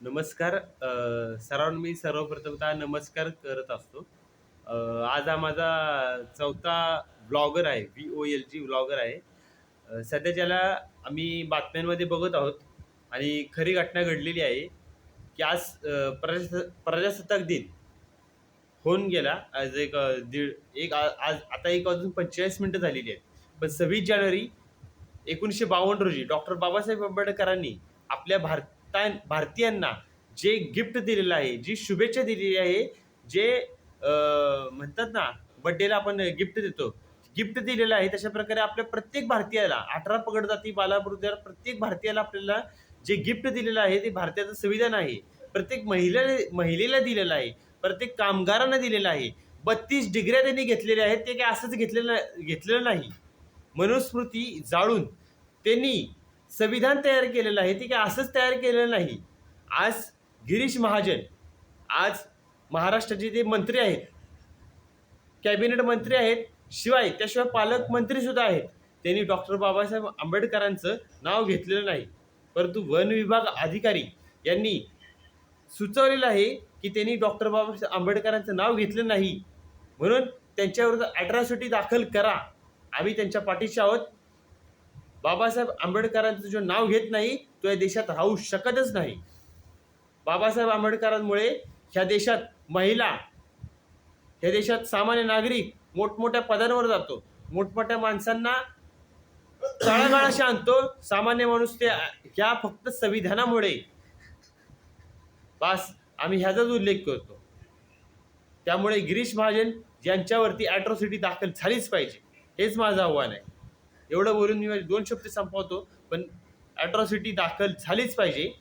नमस्कार. सर्वांना मी सर्वप्रथमतः नमस्कार करत असतो. अ, आज हा माझा चौथा व्लॉगर आहे. VOLG व्लॉगर आहे. सध्याच्याला आम्ही बातम्यांमध्ये बघत आहोत आणि खरी घटना घडलेली आहे, की आज प्रजासत्ताक दिन होऊन गेला. आज एक दीड एक आज आता 1 वाजून 45 मिनिटं झालेली आहेत. पण 26 जानेवारी 1952 रोजी डॉक्टर बाबासाहेब आंबेडकरांनी आपल्या भारतीयांना जे गिफ्ट दिलेलं आहे, जी शुभेच्छा दिलेली आहे, जे म्हणतात ना, बर्थडेला आपण गिफ्ट देतो. गिफ्ट दिलेलं आहे, तशा प्रकारे आपल्या प्रत्येक भारतीयाला 18 पगड जाती बालाबुद्धार प्रत्येक भारतीयाला आपल्याला जे गिफ्ट दिलेलं आहे, ते भारताचं संविधान आहे. प्रत्येक महिलेला दिलेलं आहे. प्रत्येक कामगारांना दिलेलं आहे. 32 डिग्र्या त्यांनी घेतलेल्या आहेत. ते काय असंच घेतलेलं नाही. मनुस्मृती जाळून त्यांनी संविधान तयार केलेलं आहे. ते काय असंच तयार केलेलं नाही. आज गिरीश महाजन, आज महाराष्ट्राचे जे मंत्री आहेत, कॅबिनेट मंत्री आहेत, शिवाय त्याशिवाय पालकमंत्री सुद्धा आहेत. त्यांनी डॉक्टर बाबासाहेब आंबेडकरांचं नाव घेतलेलं नाही. परंतु वन विभाग अधिकारी यांनी सुचवलेलं आहे, की त्यांनी डॉक्टर बाबासाहेब आंबेडकरांचं नाव घेतलं नाही. म्हणून त्यांच्याविरुद्ध अॅट्रॉसिटी दाखल करा. आम्ही त्यांच्या पाठीशी आहोत. बाबासाहेब आंबेडकरांचं जो नाव घेत नाही, तो या देशात राहू शकतच नाही. बाबासाहेब आंबेडकरांमुळे ह्या देशात महिला, ह्या देशात सामान्य नागरिक मोठमोठ्या पदांवर जातो. मोठमोठ्या माणसांना तळागाळाशी आणतो. सामान्य माणूस ते ह्या फक्त संविधानामुळे. बस आम्ही ह्याचाच उल्लेख करतो. त्यामुळे गिरीश महाजन यांच्यावरती अॅट्रॉसिटी दाखल झालीच पाहिजे. हेच माझं आव्हान आहे. एवढं बोलून मी माझे 2 शब्द संपवतो. पण अॅट्रॉसिटी दाखल झालीच पाहिजे.